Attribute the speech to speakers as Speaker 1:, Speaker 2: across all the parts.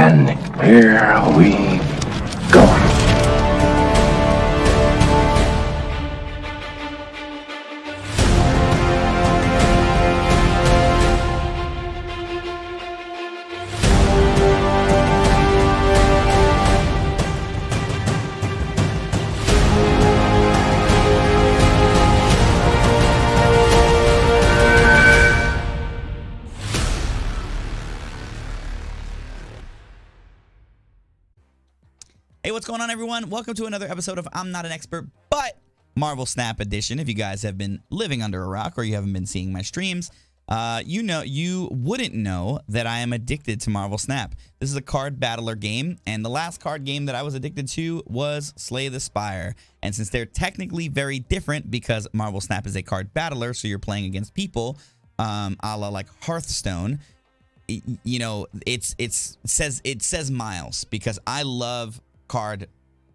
Speaker 1: And here we go.
Speaker 2: Hey, what's going on, everyone? Welcome to another episode of I'm Not an Expert, but Marvel Snap Edition. If you guys have been living under a rock or you haven't been seeing my streams, you wouldn't know that I am addicted to Marvel Snap. This is a card battler game, and the last card game that I was addicted to was Slay the Spire. And since they're technically very different because Marvel Snap is a card battler, so you're playing against people, a la like Hearthstone, you know, it says miles because I love card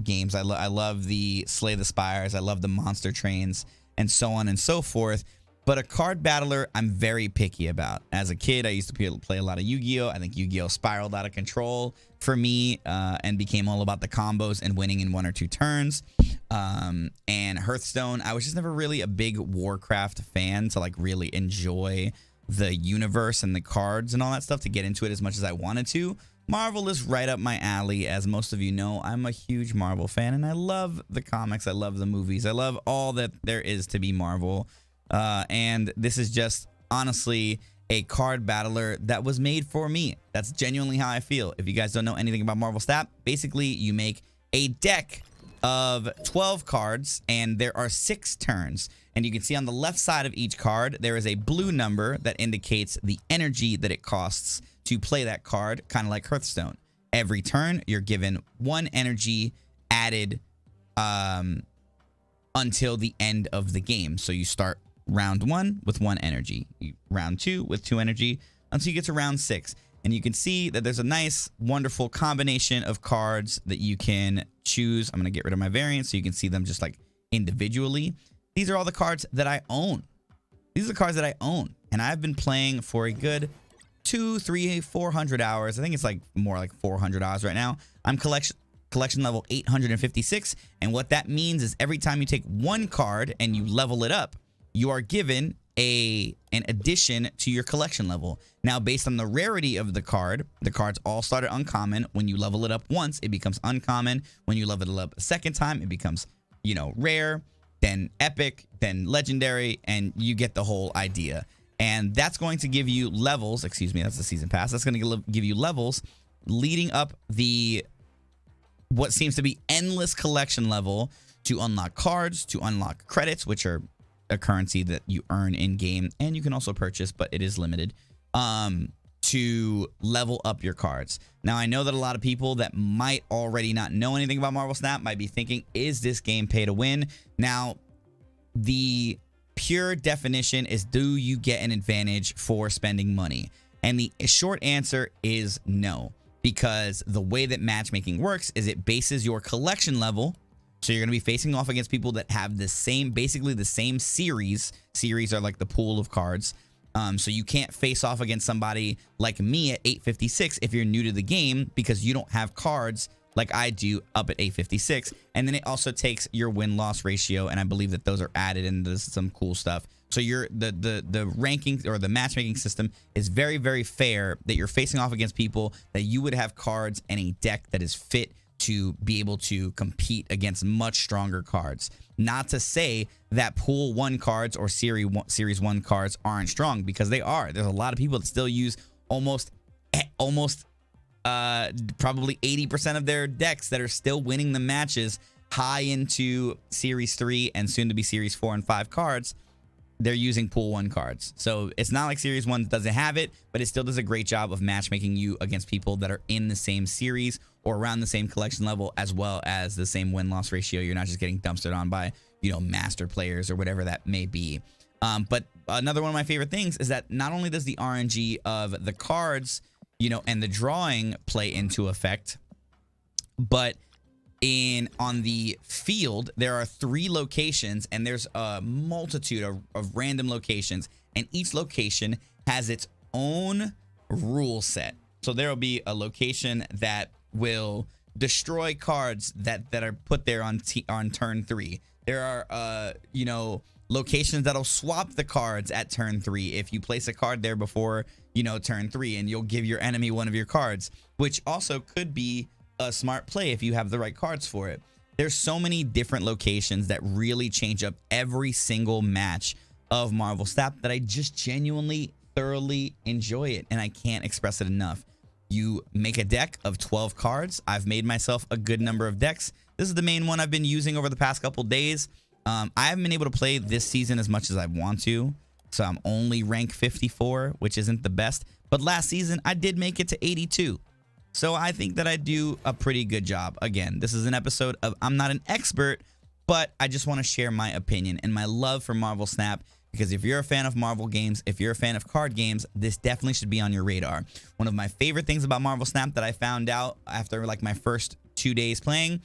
Speaker 2: games. I love the Slay the Spires. I love the Monster Trains and so on and so forth. But a card battler, I'm very picky about. As a kid, I used to play a lot of Yu-Gi-Oh! I think Yu-Gi-Oh! Spiraled out of control for me and became all about the combos and winning in 1 or 2 turns. And Hearthstone, I was just never really a big Warcraft fan to like really enjoy the universe and the cards and all that stuff, to get into it as much as I wanted to. Marvel is right up my alley. As most of you know, I'm a huge Marvel fan, and I love the comics. I love the movies. I love all that there is to be Marvel. And this is just honestly a card battler that was made for me. That's genuinely how I feel. If you guys don't know anything about Marvel Snap, basically you make a deck of 12 cards, and there are 6 turns. And you can see on the left side of each card, there is a blue number that indicates the energy that it costs to play that card, kind of like Hearthstone. Every turn, you're given 1 energy added until the end of the game. So you start round 1 with 1 energy, round 2 with 2 energy, until you get to round 6. And you can see that there's a nice, wonderful combination of cards that you can choose. I'm going to get rid of my variants so you can see them just like individually. These are all the cards that I own. These are the cards that I own. And I've been playing for a good 200, 300, 400 hours. I think it's like more like 400 hours right now. I'm collection level 856. And what that means is every time you take 1 card and you level it up, you are given an addition to your collection level. Now, based on the rarity of the cards all start at uncommon. When you level it up once, it becomes uncommon. When you level it up a second time, it becomes, you know, rare, then epic, then legendary, and you get the whole idea. And that's going to give you levels, excuse me, that's the season pass. That's going to give you levels leading up what seems to be endless collection level to unlock cards, to unlock credits, which are a currency that you earn in game, and you can also purchase, but it is limited, to level up your cards. Now, I know that a lot of people that might already not know anything about Marvel Snap might be thinking, is this game pay to win? Now, the pure definition is, do you get an advantage for spending money? And the short answer is no, because the way that matchmaking works is it bases your collection level. So you're going to be facing off against people that have the same, basically the same series. Series are like the pool of cards. So you can't face off against somebody like me at 856 if you're new to the game, because you don't have cards like I do up at 856. And then it also takes your win-loss ratio, and I believe that those are added into some cool stuff. So the ranking or the matchmaking system is very, very fair, that you're facing off against people that you would have cards and a deck that is fit to be able to compete against much stronger cards. Not to say that pool 1 cards or series 1 cards aren't strong, because they are. There's a lot of people that still use almost probably 80% of their decks that are still winning the matches high into series 3 and soon to be series 4 and 5 cards. They're using pool 1 cards. So it's not like series 1 doesn't have it, but it still does a great job of matchmaking you against people that are in the same series or around the same collection level, as well as the same win-loss ratio. You're not just getting dumpstered on by, you know, master players or whatever that may be. But another one of my favorite things is that not only does the RNG of the cards, you know, and the drawing play into effect, but on the field, there are 3 locations, and there's a multitude of random locations, and each location has its own rule set. So there will be a location that will destroy cards that are put there on turn 3. There are locations that'll swap the cards at turn 3 if you place a card there before turn 3, and you'll give your enemy one of your cards, which also could be a smart play if you have the right cards for it. There's so many different locations that really change up every single match of Marvel Snap that I just genuinely thoroughly enjoy it, and I can't express it enough. You make a deck of 12 cards. I've made myself a good number of decks. This is the main one I've been using over the past couple days. I haven't been able to play this season as much as I want to, so I'm only rank 54, which isn't the best. But last season, I did make it to 82. So I think that I do a pretty good job. Again, this is an episode of I'm not an expert, but I just want to share my opinion and my love for Marvel Snap. Because if you're a fan of Marvel games, if you're a fan of card games, this definitely should be on your radar. One of my favorite things about Marvel Snap that I found out after like my first 2 days playing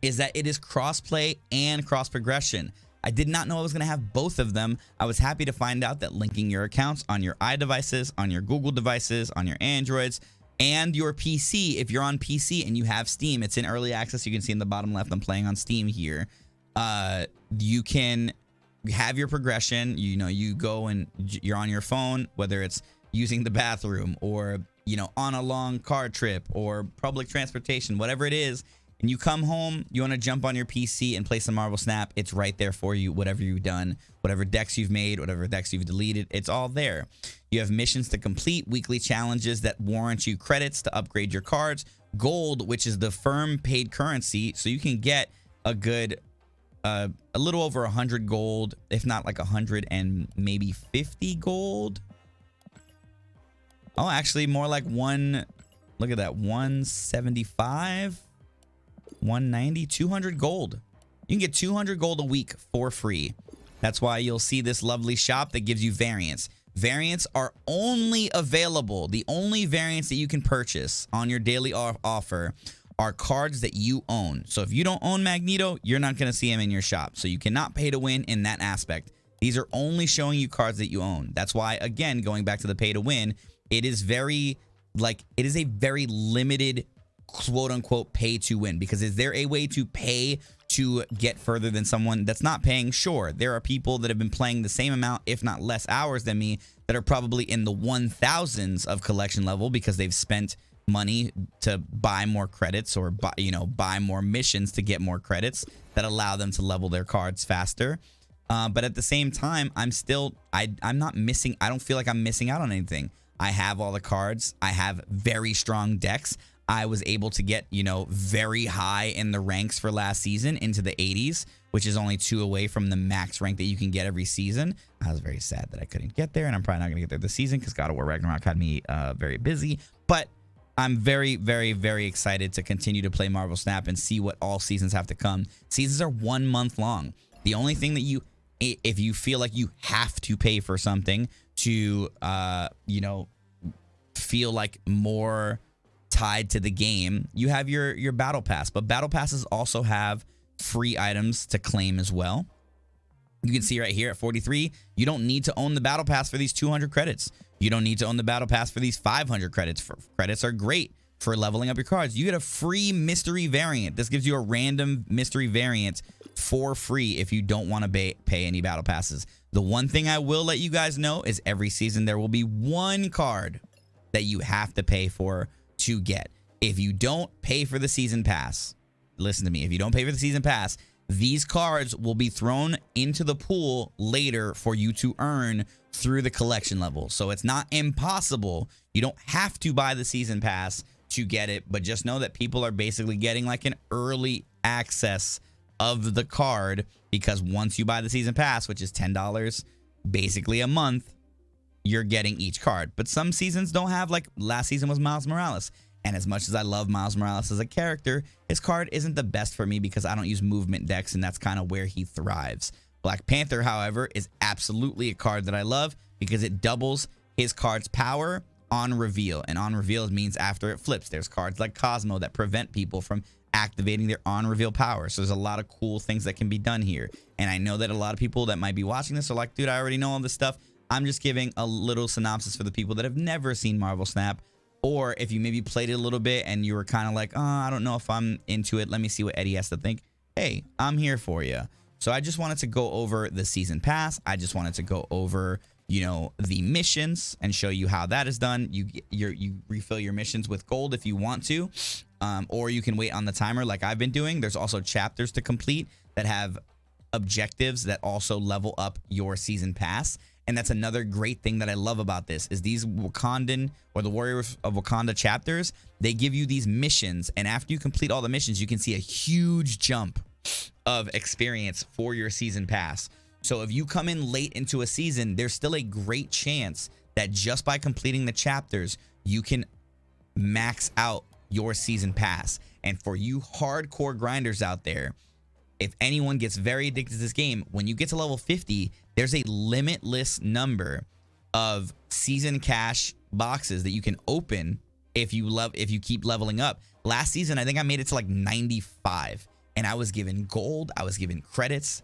Speaker 2: is that it is cross-play and cross-progression. I did not know I was going to have both of them. I was happy to find out that linking your accounts on your iDevices, on your Google devices, on your Androids, and your PC, if you're on PC and you have Steam, it's in early access. You can see in the bottom left, I'm playing on Steam here. You can have your progression. You go and you're on your phone, whether it's using the bathroom or on a long car trip or public transportation, whatever it is, and you come home, you want to jump on your PC and play some Marvel Snap, it's right there for you. Whatever you've done, whatever decks you've made, whatever decks you've deleted, it's all there. You have missions to complete, weekly challenges that warrant you credits to upgrade your cards, gold, which is the firm paid currency, so you can get a good a little over 100 gold, if not like 100 and maybe 50 gold. Oh, actually more like look at that, 175, 190, 200 gold. You can get 200 gold a week for free. That's why you'll see this lovely shop that gives you variants. Variants are only available, the only variants that you can purchase on your daily offer are cards that you own. So if you don't own Magneto, you're not going to see him in your shop. So you cannot pay to win in that aspect. These are only showing you cards that you own. That's why, again, going back to the pay to win, it is a very limited quote unquote pay to win. Because is there a way to pay to get further than someone that's not paying? Sure, there are people that have been playing the same amount, if not less hours than me, that are probably in the 1000s of collection level because they've spent money to buy more credits or buy more missions to get more credits that allow them to level their cards faster. But at the same time, I'm not missing. I don't feel like I'm missing out on anything. I have all the cards. I have very strong decks. I was able to get, very high in the ranks for last season into the 80s, which is only 2 away from the max rank that you can get every season. I was very sad that I couldn't get there, and I'm probably not going to get there this season because God of War Ragnarok had me very busy. But I'm very, very, very excited to continue to play Marvel Snap and see what all seasons have to come. Seasons are 1 month long. The only thing that if you feel like you have to pay for something to, feel like more tied to the game, you have your battle pass. But battle passes also have free items to claim as well. You can see right here at 43, you don't need to own the battle pass for these 200 credits. You don't need to own the battle pass for these 500 credits. Credits are great for leveling up your cards. You get a free mystery variant. This gives you a random mystery variant for free if you don't want to pay any battle passes. The one thing I will let you guys know is every season there will be one card that you have to pay for to get. If you don't pay for the season pass, listen to me, if you don't pay for the season pass, these cards will be thrown into the pool later for you to earn through the collection level. So it's not impossible. You don't have to buy the season pass to get it, but just know that people are basically getting like an early access of the card, because once you buy the season pass, which is $10 basically a month, you're getting each card. But some seasons don't have, like last season was Miles Morales. And as much as I love Miles Morales as a character, his card isn't the best for me because I don't use movement decks, and that's kind of where he thrives. Black Panther, however, is absolutely a card that I love because it doubles his card's power on reveal. And on reveal means after it flips. There's cards like Cosmo that prevent people from activating their on reveal power. So there's a lot of cool things that can be done here. And I know that a lot of people that might be watching this are like, dude, I already know all this stuff. I'm just giving a little synopsis for the people that have never seen Marvel Snap. Or if you maybe played it a little bit and you were kind of like, oh, I don't know if I'm into it. Let me see what Eddie has to think. Hey, I'm here for you. So I just wanted to go over the season pass. I just wanted to go over, you know, the missions and show you how that is done. You refill your missions with gold if you want to, or you can wait on the timer like I've been doing. There's also chapters to complete that have objectives that also level up your season pass. And that's another great thing that I love about this is these Wakandan or the Warriors of Wakanda chapters, they give you these missions. And after you complete all the missions, you can see a huge jump of experience for your season pass. So if you come in late into a season, there's still a great chance that just by completing the chapters, you can max out your season pass. And for you hardcore grinders out there, if anyone gets very addicted to this game, when you get to level 50, there's a limitless number of season cash boxes that you can open if you keep leveling up. Last season, I think I made it to like 95, and I was given gold. I was given credits.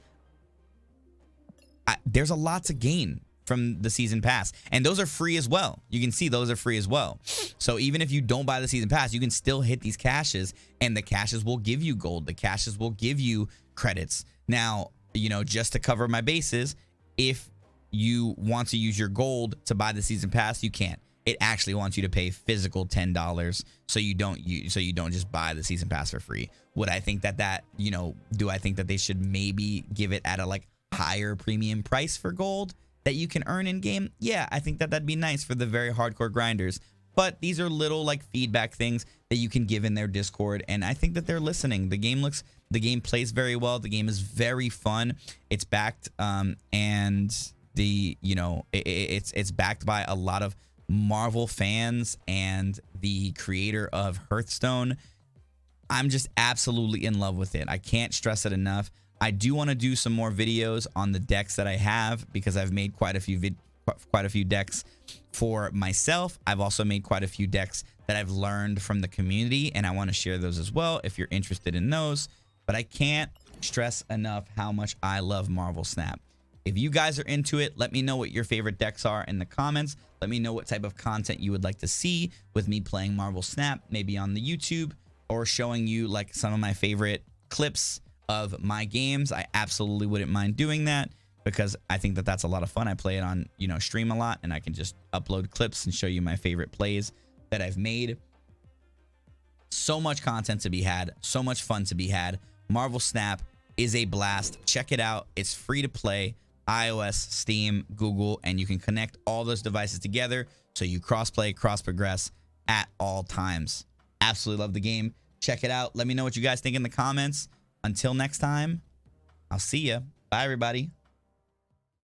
Speaker 2: There's a lot to gain from the season pass, and those are free as well. You can see those are free as well. So even if you don't buy the season pass, you can still hit these caches, and the caches will give you gold. The caches will give you credits. Now, you know, just to cover my bases, if you want to use your gold to buy the season pass, you can't. It actually wants you to pay physical $10, so you don't just buy the season pass for free. Would I think that you know, do I think that they should maybe give it at a like higher premium price for gold that you can earn in game? Yeah, I think that that'd be nice for the very hardcore grinders. But these are little like feedback things that you can give in their Discord, and I think that they're listening. The game plays very well. The game is very fun. It's backed, and it's backed by a lot of Marvel fans and the creator of Hearthstone. I'm just absolutely in love with it. I can't stress it enough. I do want to do some more videos on the decks that I have because I've made quite a few decks for myself. I've also made quite a few decks that I've learned from the community, and I want to share those as well if you're interested in those. But I can't stress enough how much I love Marvel Snap. If you guys are into it, let me know what your favorite decks are in the comments. Let me know what type of content you would like to see with me playing Marvel Snap, maybe on the YouTube, or showing you like some of my favorite clips of my games. I absolutely wouldn't mind doing that because I think that that's a lot of fun. I play it on, you know, stream a lot, and I can just upload clips and show you my favorite plays that I've made. So much content to be had, so much fun to be had. Marvel Snap is a blast. Check it out. It's free to play. iOS, Steam, Google, and you can connect all those devices together so you cross-play, cross-progress at all times. Absolutely love the game. Check it out. Let me know what you guys think in the comments. Until next time, I'll see ya. Bye, everybody.